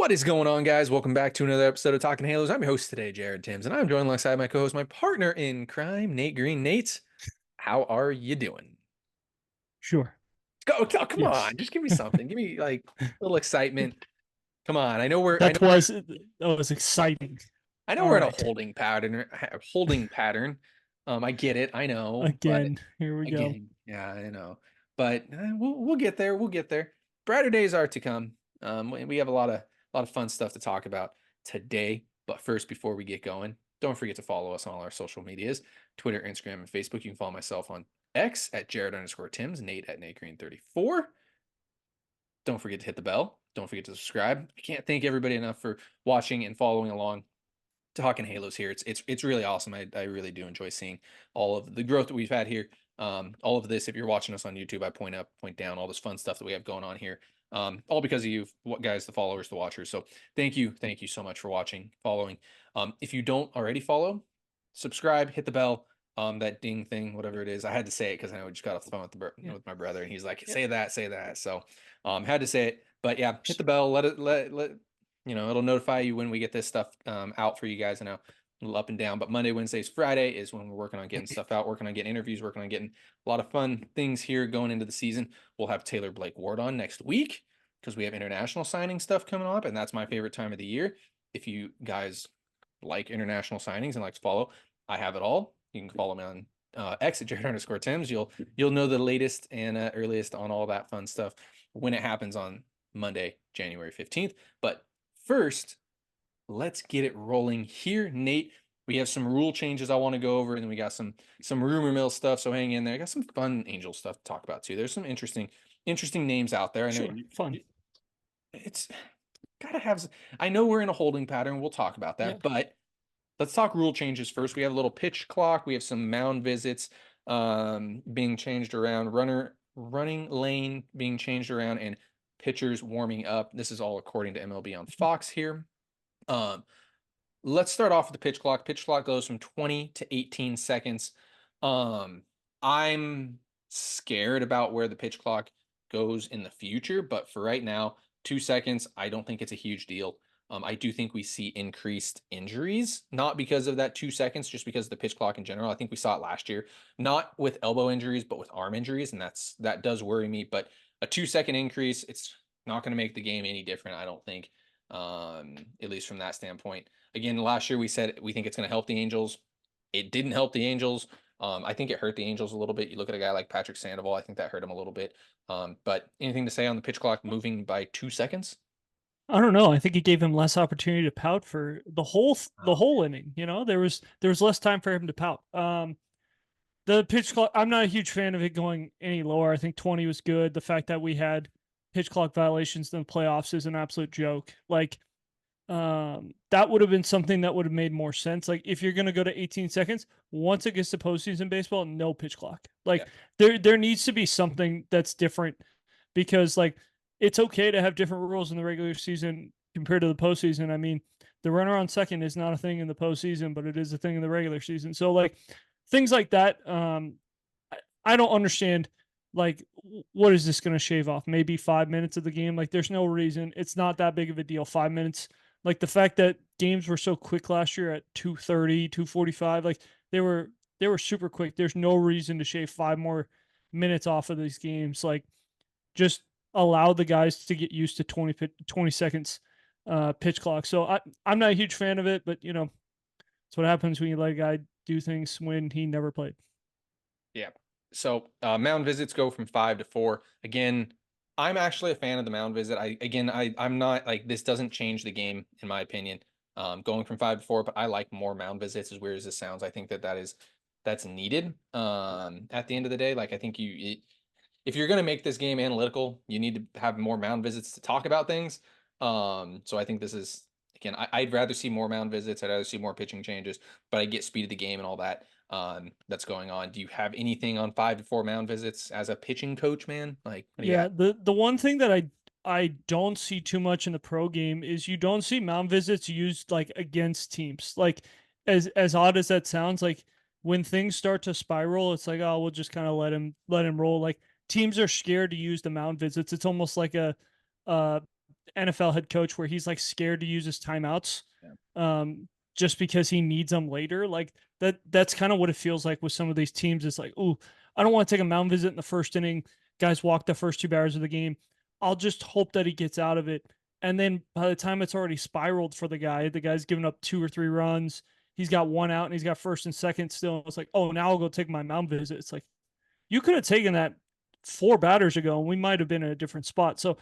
What is going on, guys? Welcome back to another episode of Talking Halos. I'm your host today, Jared Timms, and I'm joined alongside my co-host, my partner in crime, Nate Green. Nate, how are you doing? Sure. Come Yes. on, just give me something. Give me like a little excitement. Come on. That was exciting. I know All we're in a right. holding pattern. Holding pattern. I get it. I know, but Again, here we go. again, yeah, I know. But we'll get there. We'll get there. Brighter days are to come. We have a lot of fun stuff to talk about today. But first, before we get going, don't forget to follow us on all our social medias: Twitter, Instagram, and Facebook. You can follow myself on X at Jared_Timms, Nate at NateGreen34. Don't forget to hit the bell. Don't forget to subscribe. I can't thank everybody enough for watching and following along talking Halos here. It's really awesome. I really do enjoy seeing all of the growth that we've had here. All of this, if you're watching us on YouTube, I point up, point down, all this fun stuff that we have going on here. All because of you, what guys, the followers, the watchers. So thank you so much for watching, following. If you don't already follow, subscribe, hit the bell, that ding thing, whatever it is. I had to say it because I know we just got off the phone with Yeah. with my brother, and he's like, Yep. say that. So had to say it. But yeah, hit the bell, let it'll notify you when we get this stuff out for you guys. I know a little up and down, but Monday, Wednesdays, Friday is when we're working on getting stuff out, working on getting interviews, working on getting a lot of fun things here going into the season. We'll have Taylor Blake Ward on next week because we have international signing stuff coming up, and that's my favorite time of the year. If you guys like international signings and like to follow, I have it all. You can follow me on X at Jared_Timms. You'll know the latest and earliest on all that fun stuff when it happens on Monday, January 15th. But first, let's get it rolling here, Nate. We have some rule changes I want to go over, and then we got some rumor mill stuff. So hang in there. I got some fun Angel stuff to talk about too. There's some interesting names out there. I know Sure. Fun. it's gotta have. I know we're in a holding pattern. We'll talk about Yeah. that, but let's talk rule changes first. We have a little pitch clock. We have some mound visits being changed around, running lane being changed around, and pitchers warming up. This is all according to MLB on Fox here. Um, let's start off with the pitch clock. Pitch clock goes from 20 to 18 seconds. I'm scared about where the pitch clock goes in the future, but for right now, 2 seconds, I don't think it's a huge deal. I do think we see increased injuries, not because of that 2 seconds, just because of the pitch clock in general. I think we saw it last year, not with elbow injuries, but with arm injuries, and that does worry me. But a 2 second increase, it's not going to make the game any different, I don't think, at least from that standpoint. Again, last year we said we think it's going to help the Angels. It didn't help the Angels. I think it hurt the Angels a little bit. You look at a guy like Patrick Sandoval, I think that hurt him a little bit. But anything to say on the pitch clock moving by 2 seconds? I don't know. I think he gave him less opportunity to pout for the Oh, whole inning. There was less time for him to pout. The pitch clock. I'm not a huge fan of it going any lower. I think 20 was good. The fact that we had pitch clock violations in the playoffs is an absolute joke. That would have been something that would have made more sense. Like if you're going to go to 18 seconds, once it gets to postseason baseball, no pitch clock. yeah, There needs to be something that's different because it's okay to have different rules in the regular season compared to the postseason. I mean, the runner on second is not a thing in the postseason, but it is a thing in the regular season. So things like that, I don't understand. What is this going to shave off? Maybe 5 minutes of the game. There's no reason. It's not that big of a deal. 5 minutes. The fact that games were so quick last year at 2:30, 2:45, they were super quick. There's no reason to shave 5 more minutes off of these games. Just allow the guys to get used to 20 seconds pitch clock. So I'm not a huge fan of it, but it's what happens when you let a guy do things when he never played. yeah. So mound visits go from 5 to 4. Again, I'm actually a fan of the mound visit. I'm not like this doesn't change the game in my opinion. Going from 5 to 4, but I like more mound visits. As weird as this sounds, I think that's needed. At the end of the day, I think if you're going to make this game analytical, you need to have more mound visits to talk about things. So I think this is again, I'd rather see more mound visits. I'd rather see more pitching changes, but I get speed of the game and all that that's going on. Do you have anything on 5 to 4 mound visits as a pitching coach, man? Like, what do you Yeah, got? the one thing that I don't see too much in the pro game is you don't see mound visits used against teams. As odd as that sounds, when things start to spiral, it's oh, we'll just kind of let him roll. Teams are scared to use the mound visits. It's almost like a NFL head coach where he's like scared to use his timeouts, Yeah. just because he needs them later. Like that's kind of what it feels like with some of these teams. It's like, oh, I don't want to take a mound visit in the first inning. Guys walk the first 2 batters of the game. I'll just hope that he gets out of it. And then by the time it's already spiraled for the guy's given up 2 or 3 runs. He's got one out and he's got first and second still. It's like, oh, now I'll go take my mound visit. It's like you could have taken that 4 batters ago and we might have been in a different spot. So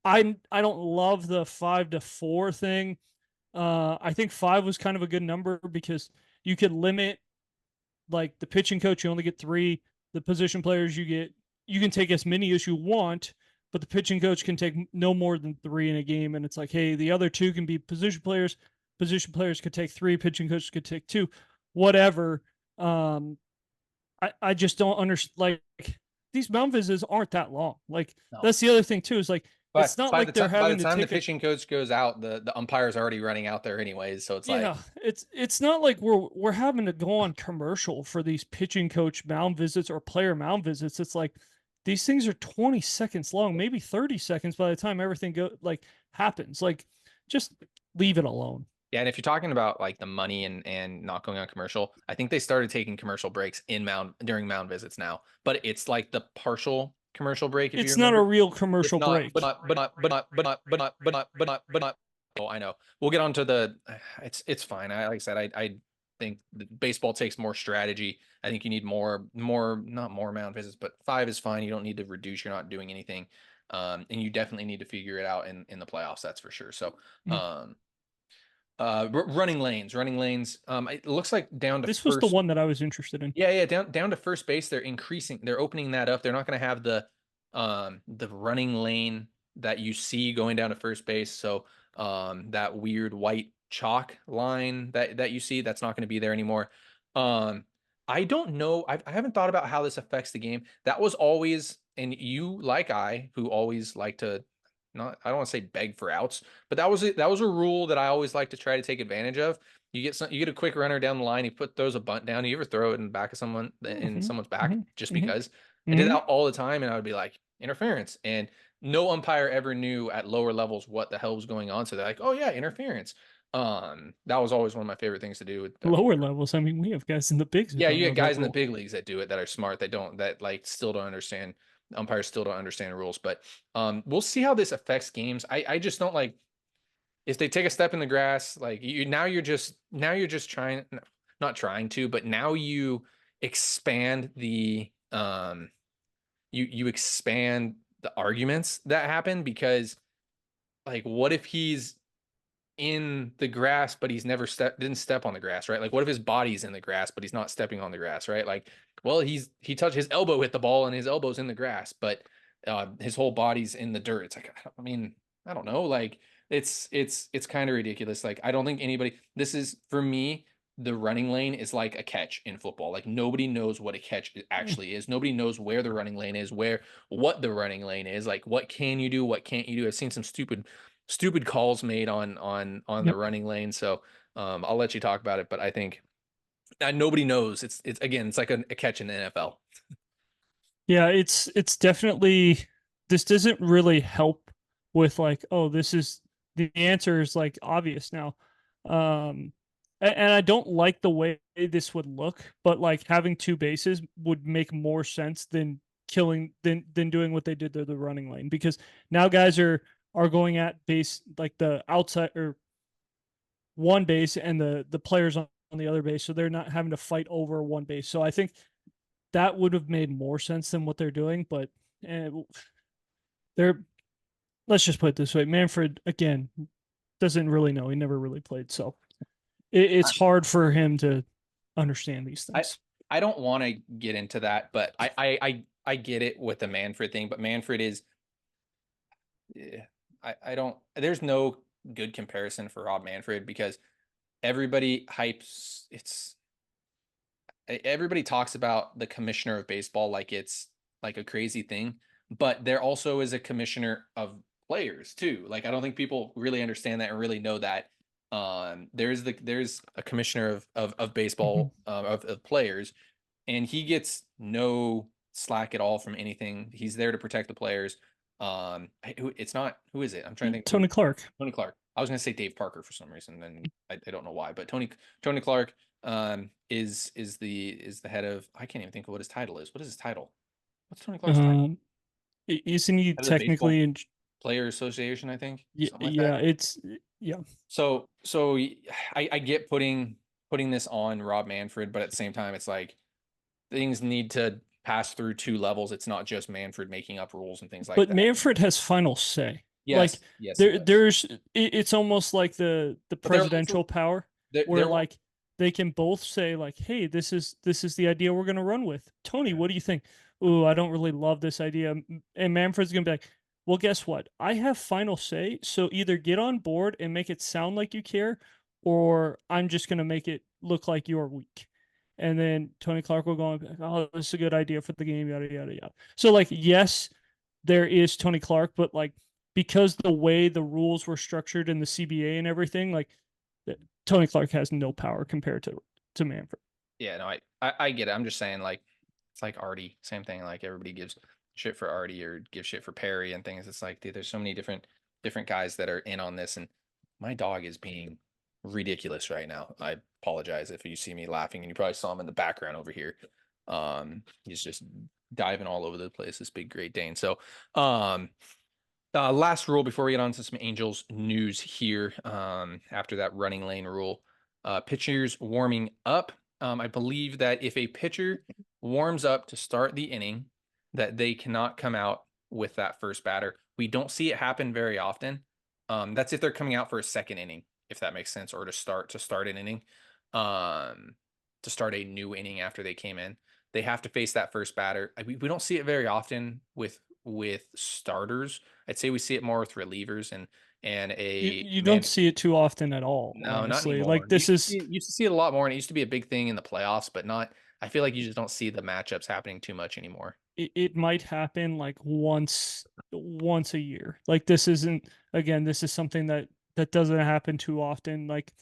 I don't love the 5-4 thing. I think 5 was kind of a good number because you could limit like the pitching coach. You only get 3. The position players you can take as many as you want, but the pitching coach can take no more than 3 in a game. And it's like, hey, the other 2 can be position players. Position players could take 3. Pitching coaches could take 2. Whatever. I just don't understand. Like these mound visits aren't that long. Like No. that's the other thing too. Is like But it's not like they're by the having to time the take a pitching coach goes out, the umpire's already running out there anyways. So it's like, yeah. It's not like we're having to go on commercial for these pitching coach mound visits or player mound visits. It's like these things are 20 seconds long, maybe 30 seconds by the time everything happens. Like just leave it alone. yeah. And if you're talking about like the money and not going on commercial, I think they started taking commercial breaks during mound visits now, but it's like the partial commercial break, if you It's not a remember. real It's commercial not, break. but not. Oh, I know. We'll get on to the. It's fine. Like I said, I think baseball takes more strategy. I think you need not more mound visits, but 5 is fine. You don't need to reduce. You're not doing anything, and you definitely need to figure it out in the playoffs. That's for sure. So, Mm. running lanes. It looks like down to This was the first. one that I was interested in. Yeah, down to first base. They're opening that up. They're not going to have the running lane that you see going down to first base. So that weird white chalk line that you see, that's not going to be there anymore. Um, I don't know. I haven't thought about how this affects the game. That was always, and you like who always like to not, I don't want to say beg for outs, but that was a rule that I always like to try to take advantage of. You get a quick runner down the line. He throws a bunt down. You ever throw it in the back of Mm-hmm. someone's back just Mm-hmm. because? I did Mm-hmm. that all the time, and I would be like interference, and no umpire ever knew at lower levels what the hell was going on. So they're like, oh yeah, interference. That was always one of my favorite things to do. I mean, Lower levels. I mean, we have guys in the bigs that yeah, don't you know get that guys in the rule. big leagues that do it that are smart that like still don't understand umpires still don't understand the rules. But we'll see how this affects games. I just don't like if they take a step in the grass, like you're just trying, not trying to, but now you expand you expand the arguments that happen because like what if he's in the grass but he's never didn't step on the grass, right? Like what if his body's in the grass but he's not stepping on the grass, right? Like well he touched his elbow hit the ball and his elbow's in the grass, but his whole body's in the dirt. It's like I mean, I don't know, like it's kind of ridiculous. Like I don't think anybody, this is for me, the running lane is like a catch in football. Like nobody knows what a catch actually is. Nobody knows where the running lane is, what the running lane is. Like what can you do, what can't you do? I've seen some stupid calls made on the Yep. running lane. So I'll let you talk about it, but I think nobody knows. It's again, it's like a catch in the NFL. Yeah, it's definitely this doesn't really help with like, oh, this is the answer is like obvious now. And I don't like the way this would look, but like having 2 bases would make more sense than killing than doing what they did to the running lane because now guys are going at base like the outside or one base and the players on the other base, so they're not having to fight over one base. So I think that would have made more sense than what they're doing. But eh, they're let's just put it this way: Manfred again doesn't really know. He never really played, so it's hard for him to understand these I things. I don't want to get into that, but I get it with the Manfred thing, but Manfred is yeah, I don't, there's no good comparison for Rob Manfred because everybody hypes everybody talks about the commissioner of baseball like it's like a crazy thing, but there also is a commissioner of players too. Like I don't think people really understand that and really know that. There's a commissioner of Mhm. baseball of players, and he gets no slack at all from anything. He's there to protect the players. It's not, who is it? I'm trying to think Tony Clark. Tony Clark. I was going to say Dave Parker for some reason, and I don't know why, but Tony Clark is the head of, I can't even think of what his title is. What is his title? What's Tony Clark's title? Um, isn't he Head of the Baseball technically in? Player Association, I think, Yeah, something like that. yeah, it's yeah. I get putting this on Rob Manfred, but at the same time, it's like things need to pass through two levels. It's not just Manfred making up rules and things like But that. Manfred has final say. Like Yes, he does. it's almost like the But they're also presidential power where they're like they can both say like, "Hey, this is the idea we're going to run with." Tony, what do you think? Ooh, I don't really love this idea. And Manfred's going to be like, "Well, guess what? I have final say, so either get on board and make it sound like you care, or I'm just going to make it look like you're weak." And then Tony Clark will go and be like, "Oh, this is a good idea for the game, yada yada yada." So like, yes, there is Tony Clark, but like because the way the rules were structured in the CBA and everything, like Tony Clark has no power compared to Manfred. Yeah, no, I get it. I'm just saying, like, it's like Artie, same thing. Like everybody gives shit for Artie or gives shit for Perry and things. It's like, dude, there's so many different guys that are in on this, and my dog is being ridiculous right now. I apologize if you see me laughing, and you probably saw him in the background over here. He's just diving all over the place, this big Great Dane. So, last rule before we get on to some Angels news here. After that running lane rule, pitchers warming up. I believe that if a pitcher warms up to start the inning, that they cannot come out with that first batter. We don't see it happen very often. That's if they're coming out for a second inning, if that makes sense, or to start an inning, um, to start a new inning after they came in. They have to face that first batter. We don't see it very often with starters. I'd say we see it more with relievers and a You don't man. see it too often at all, No, not honestly. anymore. Like this is Used to see it a lot more, and it used to be a big thing in the playoffs, but not. I feel like you just don't see the matchups happening too much anymore. it might happen like once a year. Like this isn't again, this is something that doesn't happen too often. Like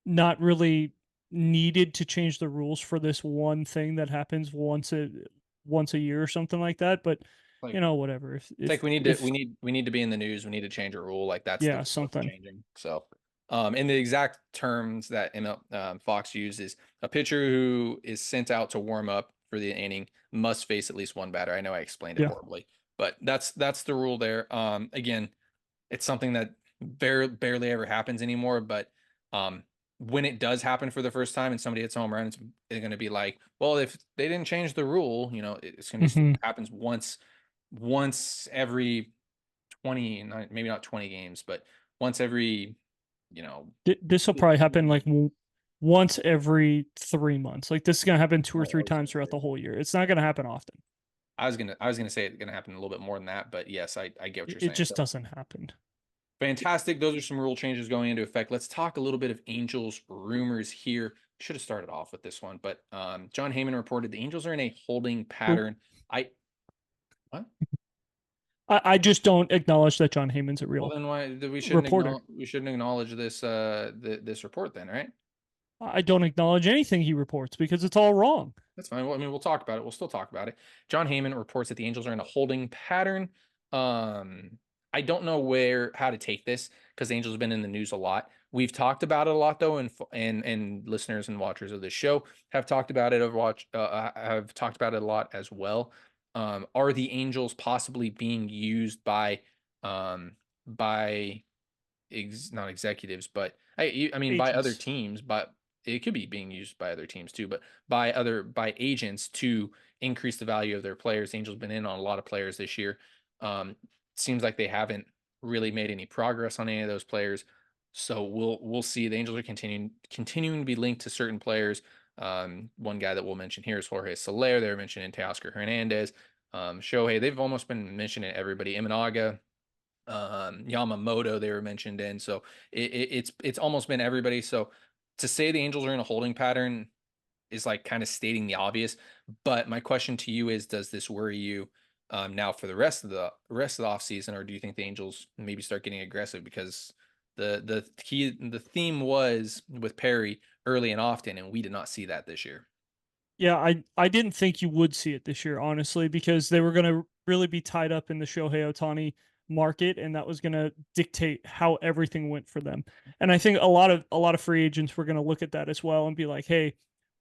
not really needed to change the rules for this one thing that happens once a year or something like that. But Like whatever. If it's like if we if need to be in the news. We need to change a rule. Like that's yeah, what's something. changing. So, in the exact terms that Fox uses, a pitcher who is sent out to warm up for the inning must face at least one batter. I know I explained it Yeah. horribly, but that's the rule there. Again, it's something that barely ever happens anymore. But um, when it does happen for the first time and somebody hits a home run, it's going to be like, well, if they didn't change the rule, it's going to be hmm happens once every 20, maybe not 20 games, but once every, you know, This will probably happen like once every 3 months. Like this is gonna happen two I or three was times gonna throughout say. the whole year. It's not gonna happen often. I was gonna say it's gonna happen a little bit more than that, but yes, I get what you're It saying. just So doesn't happen. fantastic. Those are some rule changes going into effect. Let's talk a little bit of Angels rumors here. Should have started off with this one, but John Heyman reported the Angels are in a holding Who pattern. I what? I just don't acknowledge that John Heyman's a Well, real then why reporter. we shouldn't acknowledge this this report then, right? I don't acknowledge anything he reports because it's all wrong. That's fine. Well, I mean, we'll talk about it. We'll still talk about it. John Heyman reports that the Angels are in a holding pattern. Um, I don't know how to take this because the Angels have been in the news a lot. We've talked about it a lot though, and listeners and watchers of the show have talked about it. Have talked about it a lot as well. Are the Angels possibly being used by not executives, but I mean by other Agents. teams, but it could be being used by other teams too, but by agents to increase the value of their players. The Angels been in on a lot of players this year. Seems like they haven't really made any progress on any of those players. So we'll see. The Angels are continuing to be linked to certain players. One guy that we'll mention here is Jorge Soler. They're mentioning Teoscar Hernandez, Shohei. They've almost been mentioning everybody. Imanaga, Yamamoto they were mentioned in. So it's almost been everybody. So to say the Angels are in a holding pattern is like kind of stating the obvious. But my question to you is, does this worry you now for the rest of the offseason, or do you think the Angels maybe start getting aggressive because the theme was with Perry early and often, and we did not see that this year. Yeah, I didn't think you would see it this year, honestly, because they were going to really be tied up in the Shohei Ohtani market, and that was going to dictate how everything went for them. And I think a lot of free agents were going to look at that as well and be like, "Hey,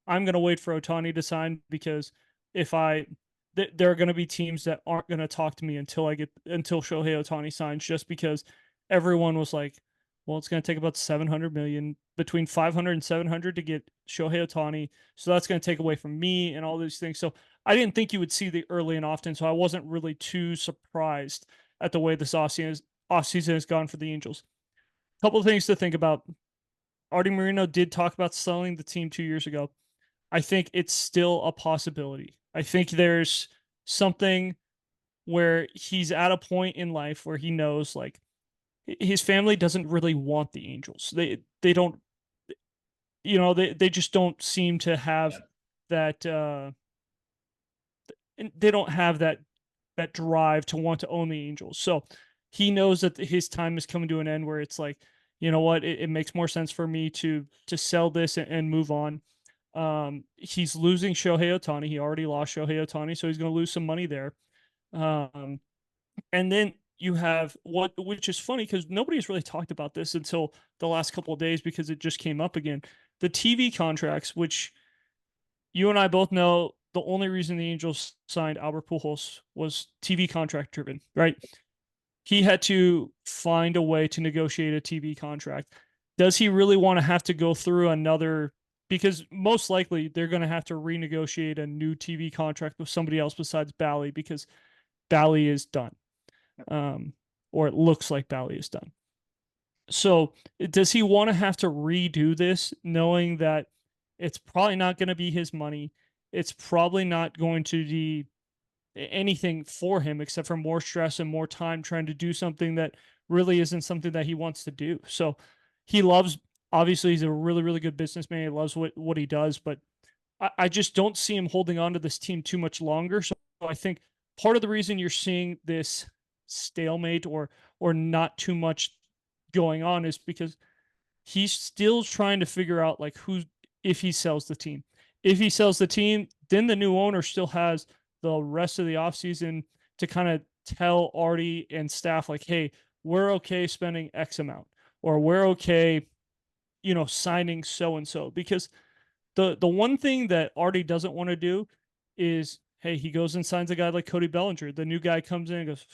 I'm going to wait for Ohtani to sign because if I there are going to be teams that aren't going to talk to me until Shohei Ohtani signs, just because everyone was like, well, it's going to take about 700 million, between 500 and 700 to get Shohei Ohtani, so that's going to take away from me and all these things." So I didn't think you would see the early and often, so I wasn't really too surprised at the way this offseason has gone for the Angels. A couple of things to think about. Artie Moreno did talk about selling the team 2 years ago. I think it's still a possibility. I think there's something where he's at a point in life where he knows, like, his family doesn't really want the Angels. They don't, they just don't seem to have Yeah. that they don't have that drive to want to own the Angels. So he knows that his time is coming to an end where it's like, you know what, it makes more sense for me to sell this and move on. He's losing Shohei Ohtani. He already lost Shohei Ohtani, so he's going to lose some money there. Um, and then you have which is funny because nobody's really talked about this until the last couple of days because it just came up again. The TV contracts, which you and I both know, the only reason the Angels signed Albert Pujols was TV contract driven, right? He had to find a way to negotiate a TV contract. Does he really want to have to go through another? Because most likely they're going to have to renegotiate a new TV contract with somebody else besides Bally because Bally is done, um, or it looks like Bally is done. So does he want to have to redo this, knowing that it's probably not going to be his money? It's probably not going to be anything for him except for more stress and more time trying to do something that really isn't something that he wants to do. So he loves, obviously, he's a really, really good businessman. He loves what he does, but I just don't see him holding on to this team too much longer. So I think part of the reason you're seeing this stalemate or not too much going on is because he's still trying to figure out like who, if he sells the team. If he sells the team, then the new owner still has the rest of the offseason to kind of tell Artie and staff like, hey, we're okay spending X amount, or we're okay, signing so and so. Because the one thing that Artie doesn't want to do is, hey, he goes and signs a guy like Cody Bellinger. The new guy comes in and goes,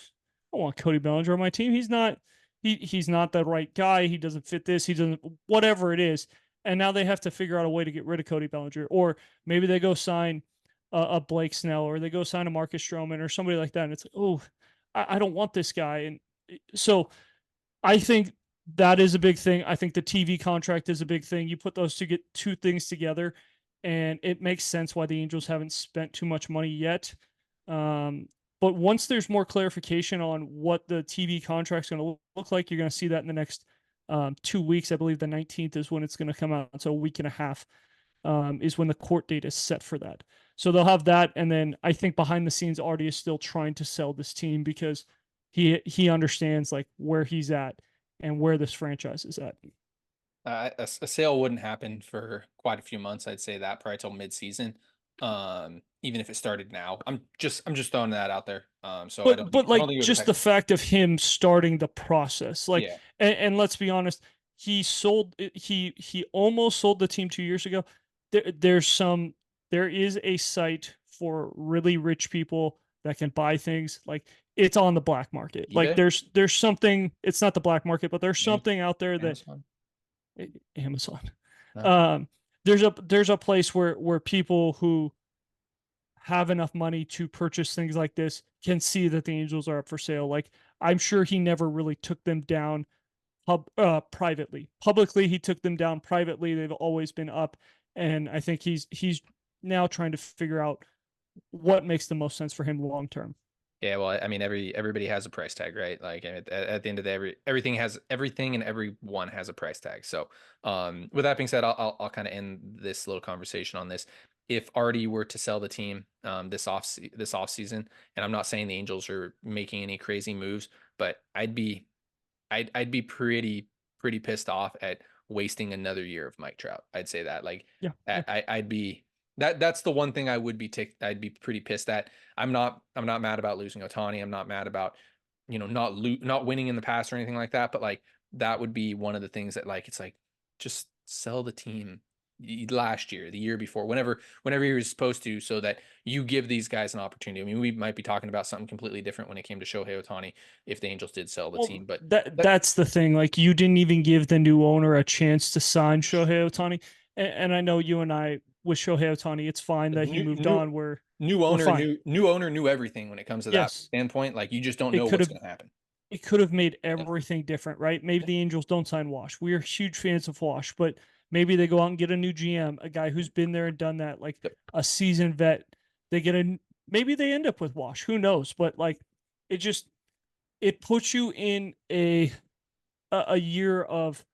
I don't want Cody Bellinger on my team. He's not the right guy. He doesn't fit this. He doesn't, whatever it is. And now they have to figure out a way to get rid of Cody Bellinger, or maybe they go sign a Blake Snell, or they go sign a Marcus Stroman or somebody like that. And it's like, oh, I don't want this guy. And so I think that is a big thing. I think the TV contract is a big thing. You put those two things together, and it makes sense why the Angels haven't spent too much money yet. But once there's more clarification on what the TV contract's going to look like, you're going to see that in the next 2 weeks. I believe the 19th is when it's going to come out. So a week and a half is when the court date is set for that. So they'll have that, and then I think behind the scenes, Artie is still trying to sell this team because he understands like where he's at and where this franchise is at. A sale wouldn't happen for quite a few months. I'd say that probably till mid-season. Even if it started now, I'm just throwing that out there. So I don't But think I don't like think it would just affect. the fact of him starting the process, like, Yeah, and let's be honest, he almost sold the team 2 years ago. There is a site for really rich people that can buy things. Like, it's on the black market. Like, eBay, there's something. It's not the black market, but there's Am- something out there that Amazon. Amazon. No, Um, there's a place where people who have enough money to purchase things like this can see that the Angels are up for sale. Like, I'm sure he never really took them down privately. Publicly, he took them down. Privately, they've always been up, and I think he's now trying to figure out what makes the most sense for him long term. yeah. Well, I mean, everybody has a price tag, right? Like at the end of the day, everything and everyone has a price tag. So, with that being said, I'll kind of end this little conversation on this. If Artie were to sell the team this off season, and I'm not saying the Angels are making any crazy moves, but I'd be pretty pissed off at wasting another year of Mike Trout. I'd say that. Like, Yeah, yeah. I'd be. That's the one thing I would be I'd be pretty pissed at. I'm not mad about losing Otani. I'm not mad about, not winning in the past or anything like that. But like that would be one of the things that like it's like just sell the team last year, the year before, whenever you were supposed to, so that you give these guys an opportunity. I mean, we might be talking about something completely different when it came to Shohei Otani if the Angels did sell the Well, team. But that that's the thing. Like you didn't even give the new owner a chance to sign Shohei Ohtani. And I know you and I with Shohei Ohtani, it's fine that he new moved new on. new We're owner, fine. new owner, knew everything when it comes to that Yes, standpoint. Like you just don't it know could what's have going to happen. it could have made everything different, right? Maybe the Angels don't sign Wash. We are huge fans of Wash, but maybe they go out and get a new GM, a guy who's been there and done that, like Yep. a seasoned vet. They get a maybe they end up with Wash. Who knows? But like it just it puts you in a year of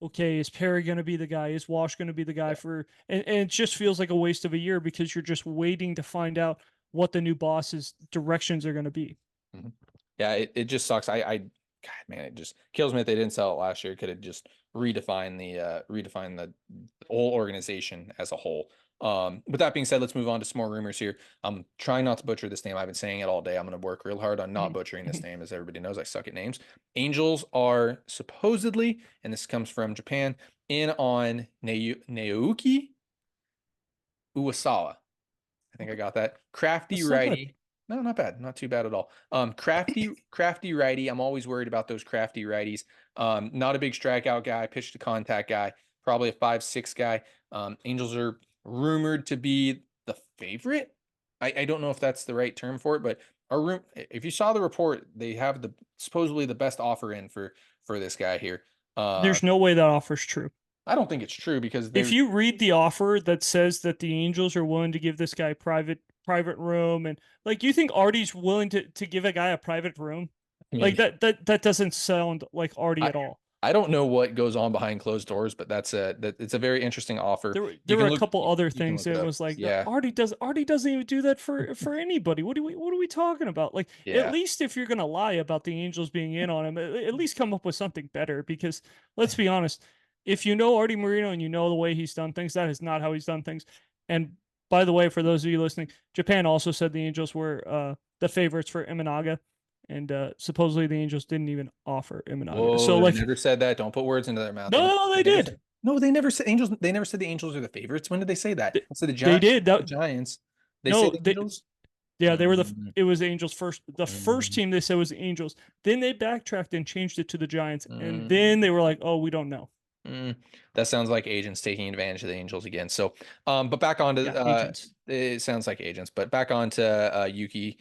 okay, is Perry going to be the guy? Is Wash going to be the guy Yeah. for? And it just feels like a waste of a year because you're just waiting to find out what the new boss's directions are going to be. Mhm. Yeah, it just sucks. God, man, it just kills me that they didn't sell it last year. Could have just redefined the whole organization as a whole. With that being said, let's move on to some more rumors here. I'm trying not to butcher this name. I've been saying it all day. I'm going to work real hard on not butchering this name, as everybody knows I suck at names. Angels are supposedly, and this comes from Japan, in on Naoki Uwasawa. I think I got that. Crafty That's not good. righty. No, not bad. Not too bad at all. Crafty righty. I'm always worried about those crafty righties. Not a big strikeout guy, pitch to contact guy, probably a 5'6" guy. Angels are rumored to be the favorite. I don't know if that's the right term for it, but if you saw the report, they have the supposedly the best offer in for this guy here. Uh, There's no way that offer's true. I don't think it's true because If they're you read the offer that says that the Angels are willing to give this guy private room and like you think Artie's willing to give a guy a private room? I mean, Like that doesn't sound like Artie I at all. I don't know what goes on behind closed doors, but it's a very interesting offer. There were a couple other You can things look it that up. was like Yeah. Artie doesn't even do that for anybody. What are we talking about? Like at Yeah. least if you're gonna lie about the Angels being in on him, at least come up with something better. Because let's be honest, if you know Artie Moreno and you know the way he's done things, that is not how he's done things. And by the way, for those of you listening, Japan also said the Angels were the favorites for Imanaga, and supposedly the Angels didn't even offer Imanaga. So Whoa, they like, never said that. Don't put words into their mouth. no, no, no, they did. No, they never said Angels. They never said the Angels are the favorites. When did they say that? They, I said they did. The That Giants. They say no, the Angels. yeah, they were Mm, it was the Angels first. The first mm, team they said was the Angels. Then they backtracked and changed it to the Giants. And mm. then they were like, "Oh, we don't know." Mm, that sounds like agents taking advantage of the Angels again. So, but back on to Yeah, agents. it sounds like agents, but back on to Yuki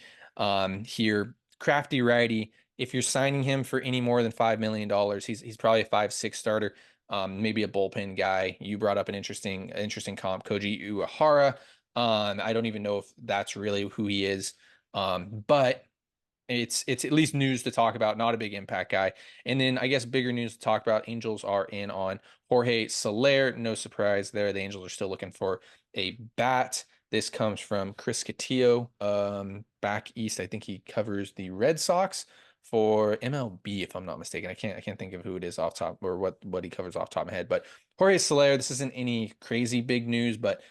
here. Crafty righty. If you're signing him for any more than $5 million, he's probably a 5'6" starter, maybe a bullpen guy. You brought up an interesting comp, Koji Uehara. I don't even know if that's really who he is, but it's at least news to talk about, not a big impact guy. And then I guess bigger news to talk about, Angels are in on Jorge Soler. No surprise there. The Angels are still looking for a bat. This comes from Chris Cotillo, back east. I think he covers the Red Sox for MLB, if I'm not mistaken. I can't think of who it is off top or what he covers off top of my head. But Jorge Soler, this isn't any crazy big news, but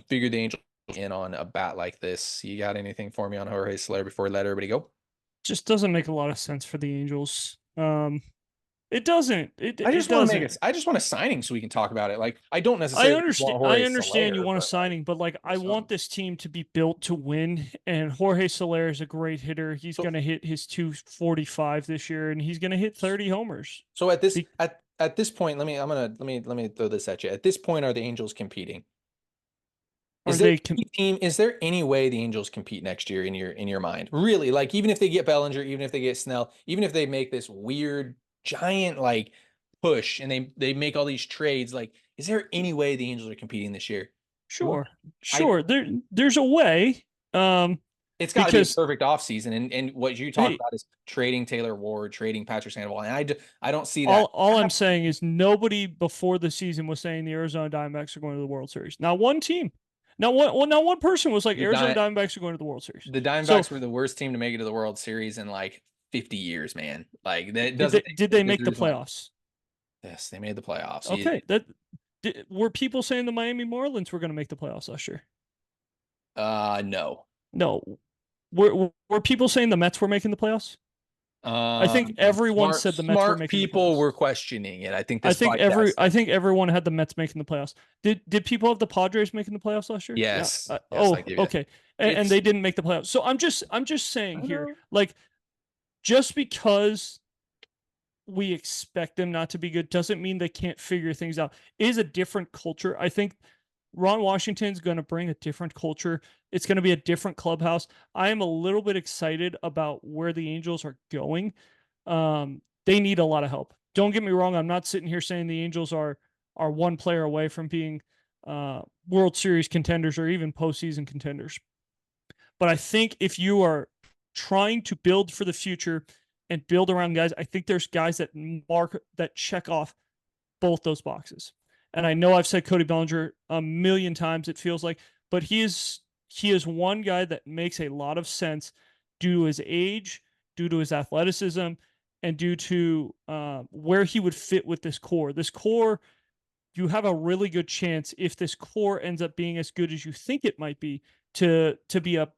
figure the Angels in on a bat like this. You got anything for me on Jorge Soler before we let everybody go? Just doesn't make a lot of sense for the Angels. It doesn't. I It just want to make doesn't. it. I just want a signing so we can talk about it. Like I don't necessarily want I Jorge understand you Soler, want a but like signing, but like I want some. this team to be built to win. And Jorge Soler is a great hitter. He's So gonna hit his 245 this year, and he's gonna hit 30 homers. so Be- at this point, let me throw this at you. At this point, are the Angels competing? are they? Com- Is there any way the Angels compete next year in your mind? Really? Like even if they get Bellinger, even if they get Snell, even if they make this weird giant like push and they make all these trades, like is there any way the Angels are competing this year? What Sure, I sure. There's a way. It's got to be a Because perfect offseason. And what you talked hey, about is trading Taylor Ward, trading Patrick Sandoval. And I don't see that. all I'm saying is nobody before the season was saying the Arizona Diamondbacks are going to the World Series. Not one team, not one person was like The Arizona Di Diamondbacks are going to the World Series. the So Diamondbacks were the worst team to make it to the World Series in like 50 years, man. Like that doesn't make did sense they because make the there's not. playoffs? Yes, they made the playoffs. Okay, were people saying the Miami Marlins were going to make the playoffs last year? No. No. Were people saying the Mets were making the playoffs? I think everyone said the Mets were Smart making the people playoffs. were questioning it. I think this podcast. I think everyone had the Mets making the playoffs. Did people have the Padres making the playoffs last year? Yeah. Yes. Yes, I Oh, give you that. okay. And It's they didn't make the playoffs. So I'm just saying I here, know. like just because we expect them not to be good doesn't mean they can't figure things out. It is a different culture. I think Ron Washington's going to bring a different culture. It's going to be a different clubhouse. I am a little bit excited about where the Angels are going. They need a lot of help. Don't get me wrong. I'm not sitting here saying the Angels are one player away from being World Series contenders or even postseason contenders. But I think if you are trying to build for the future and build around guys, I think there's guys that check off both those boxes. And I know I've said Cody Bellinger a million times, it feels like, but he is one guy that makes a lot of sense due to his age, due to his athleticism, and due to where he would fit with this core. This core, you have a really good chance if this core ends up being as good as you think it might be to be a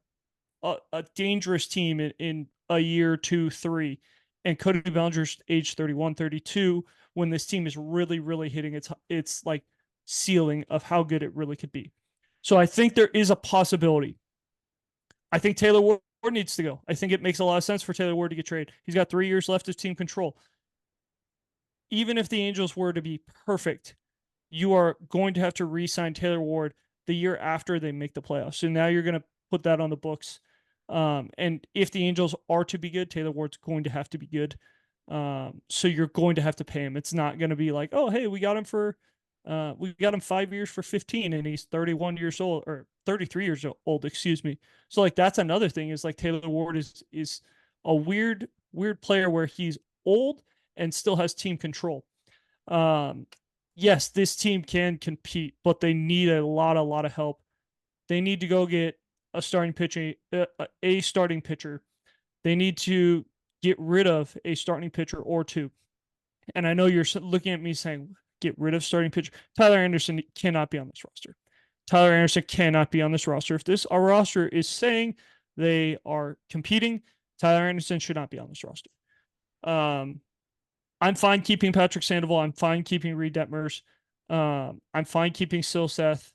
dangerous team in a year, 2, 3. And Cody Bellinger's age 31, 32, when this team is really, really hitting its like ceiling of how good it really could be. So I think there is a possibility. I think Taylor Ward needs to go. I think it makes a lot of sense for Taylor Ward to get traded. He's got 3 years left of team control. Even if the Angels were to be perfect, you are going to have to re-sign Taylor Ward the year after they make the playoffs. So now you're going to put that on the books. And if the Angels are to be good, Taylor Ward's going to have to be good. So you're going to have to pay him. It's not going to be like, oh, hey, we got him 5 years for 15 and he's 31 years old or 33 years old, excuse me. So like, that's another thing is like Taylor Ward is a weird player where he's old and still has team control. Yes, this team can compete, but they need a lot of help. They need to go get a starting pitcher, a starting pitcher. They need to get rid of a starting pitcher or two. And I know you're looking at me saying, get rid of starting pitcher. Tyler Anderson cannot be on this roster. Tyler Anderson cannot be on this roster. If this our roster is saying they are competing, Tyler Anderson should not be on this roster. I'm fine keeping Patrick Sandoval. I'm fine keeping Reed Detmers. I'm fine keeping Silseth.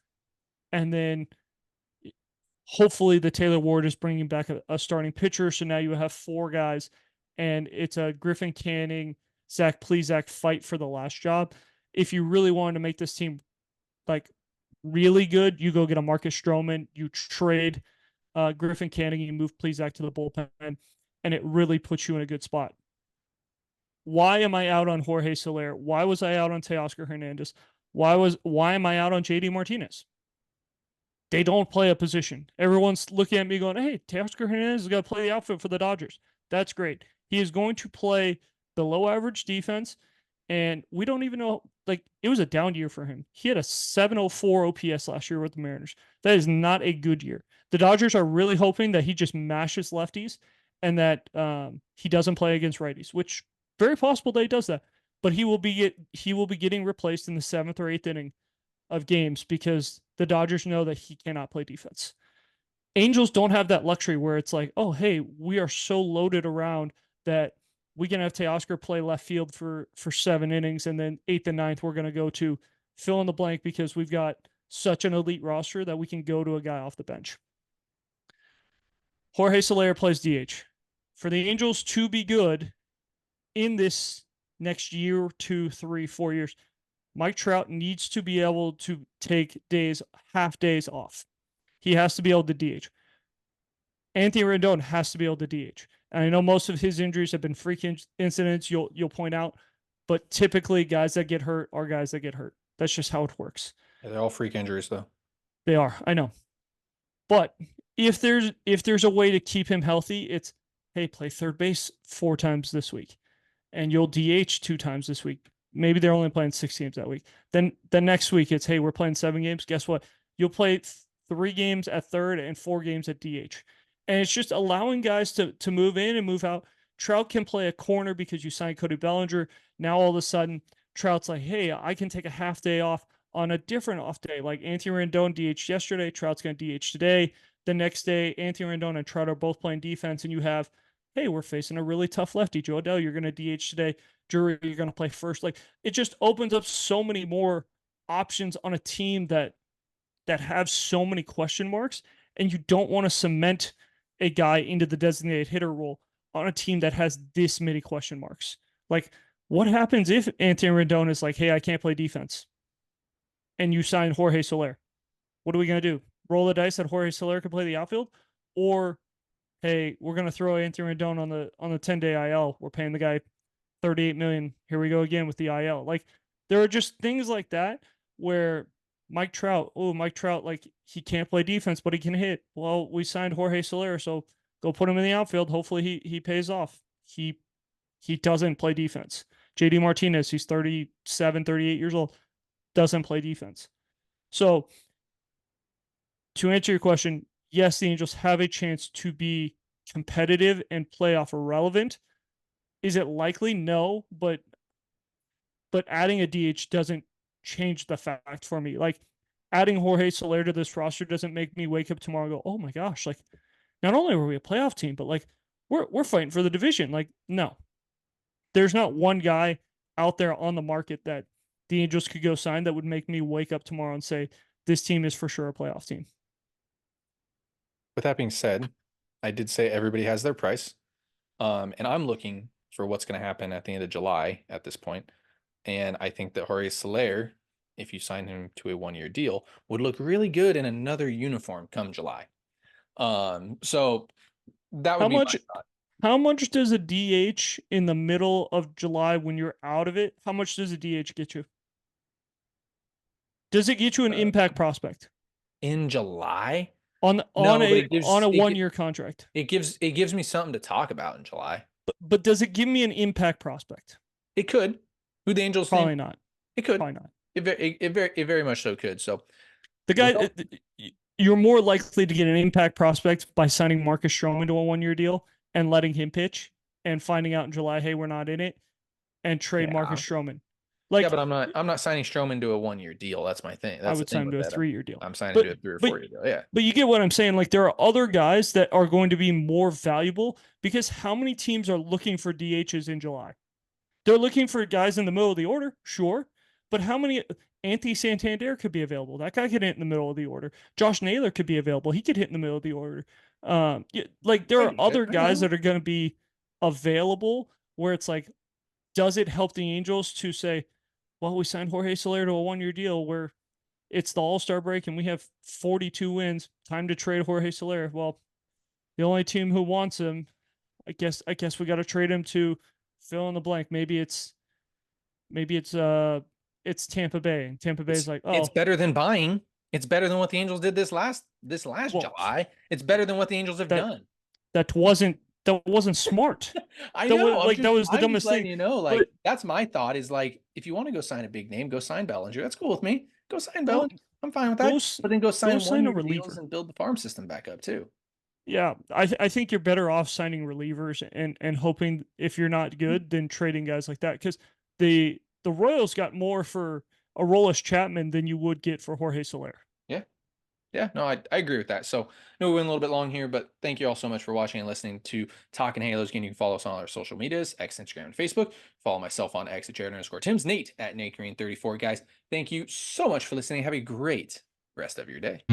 And then hopefully the Taylor Ward is bringing back a starting pitcher. So now you have 4 guys, and it's a Griffin Canning, Zach Plesac fight for the last job. If you really wanted to make this team like really good, you go get a Marcus Stroman, you trade Griffin Canning, you move Plesac to the bullpen, and it really puts you in a good spot. Why am I out on Jorge Soler? Why was I out on Teoscar Hernandez? Why am I out on JD Martinez? They don't play a position. Everyone's looking at me going, hey, Teoscar Hernandez is going to play the outfield for the Dodgers. That's great. He is going to play below average defense. And we don't even know, like, it was a down year for him. He had a 704 OPS last year with the Mariners. That is not a good year. The Dodgers are really hoping that he just mashes lefties and that he doesn't play against righties, which very possible that he does that. But he will be getting replaced in the 7th or 8th inning of games because the Dodgers know that he cannot play defense. Angels don't have that luxury where it's like, oh, hey, we are so loaded around that we can have Teoscar play left field for 7 innings, and then 8th and 9th we're going to go to fill in the blank because we've got such an elite roster that we can go to a guy off the bench. Jorge Soler plays DH. For the Angels to be good in this next year, 2, 3, 4 years, Mike Trout needs to be able to take half days off. He has to be able to DH. Anthony Rendon has to be able to DH. And I know most of his injuries have been freak incidents, you'll point out, but typically guys that get hurt are guys that get hurt. That's just how it works. Yeah, they're all freak injuries, though. They are, I know. But if there's a way to keep him healthy, it's, hey, play third base 4 times this week, and you'll DH 2 times this week. Maybe they're only playing 6 games that week. Then the next week it's, hey, we're playing 7 games. Guess what? You'll play 3 games at third and 4 games at DH. And it's just allowing guys to move in and move out. Trout can play a corner because you signed Cody Bellinger. Now all of a sudden, Trout's like, hey, I can take a half day off on a different off day. Like Anthony Rendon DH yesterday, Trout's going to DH today. the next day Anthony Rendon and Trout are both playing defense, and you have, hey, we're facing a really tough lefty. Joe Adele, you're going to DH today. Drury, you're going to play first. Like, it just opens up so many more options on a team that have so many question marks, and you don't want to cement a guy into the designated hitter role on a team that has this many question marks. Like, what happens if Anthony Rendon is like, hey, I can't play defense, and you sign Jorge Soler? What are we going to do? Roll the dice that Jorge Soler can play the outfield, or hey, we're going to throw Anthony Rendon on the 10-day IL. We're paying the guy 38 million. Here we go again with the IL. Like, there are just things like that where Mike Trout, like, he can't play defense, but he can hit. Well, we signed Jorge Soler, so go put him in the outfield. Hopefully he pays off. He doesn't play defense. JD Martinez, he's 37, 38 years old, doesn't play defense. So to answer your question, yes, the Angels have a chance to be competitive and playoff relevant. Is it likely? No, but adding a DH doesn't change the fact for me. Like, adding Jorge Soler to this roster doesn't make me wake up tomorrow and go, oh my gosh, like, not only were we a playoff team, but like, we're fighting for the division. Like, no, there's not one guy out there on the market that the Angels could go sign that would make me wake up tomorrow and say, this team is for sure a playoff team. With that being said, I did say everybody has their price. And I'm looking for what's going to happen at the end of July at this point. And I think that Jorge Soler, if you sign him to a 1-year deal, would look really good in another uniform come July. So that would How be my much thought. how much does a DH in the middle of July when you're out of it? How much does a DH get you? Does it get you an impact prospect In July? on No, but a 1-year contract? it gives me something to talk about in July. But does it give me an impact prospect? It could. Who the Angels Probably think? not. It could. Probably not. It very much so could. So The guy, you're more likely to get an impact prospect by signing Marcus Stroman to a 1-year deal and letting him pitch and finding out in July, hey, we're not in it, and trade yeah. Marcus Stroman. Yeah, Like, but I'm not signing Stroman to a 1-year deal. That's my thing. I That's the would thing sign him with to a that. 3-year deal. I'm signing But to a 3 or but 4-year deal. Yeah. but you get what I'm saying. Like, there are other guys that are going to be more valuable because how many teams are looking for DHs in July? They're looking for guys in the middle of the order, sure, but how many? Anthony Santander could be available. That guy could hit in the middle of the order. Josh Naylor could be available. He could hit in the middle of the order. Like, there are other guys that are going to be available where it's like, does it help the Angels to say, well, we signed Jorge Soler to a 1-year deal where it's the All-Star break and we have 42 wins. Time to trade Jorge Soler. Well, the only team who wants him, I guess we got to trade him to fill in the blank. Maybe it's Tampa Bay. And Tampa Bay's like, It's oh, better than buying. It's better than what the Angels did this last well, July. It's better than what the Angels have that done. that wasn't smart. I That know. was like, that was the I'm just dumbest letting thing. you know. Like, But that's my thought. Is like, if you want to go sign a big name, go sign Bellinger. That's cool with me. Go sign go Bellinger. I'm fine with go that. But then go go sign sign a 1-year deals reliever. and build the farm system back up too. Yeah, I think you're better off signing relievers and hoping if you're not good, then trading guys like that because the Royals got more for Aroldis Chapman than you would get for Jorge Soler. Yeah. Yeah, no, I agree with that. So, no, we went a little bit long here, but thank you all so much for watching and listening to Talking Halos. Again, you can follow us on our social medias, X, Instagram, and Facebook. Follow myself on X at Jared_Tim's, Nate at NateGreen34. Guys, thank you so much for listening. Have a great rest of your day.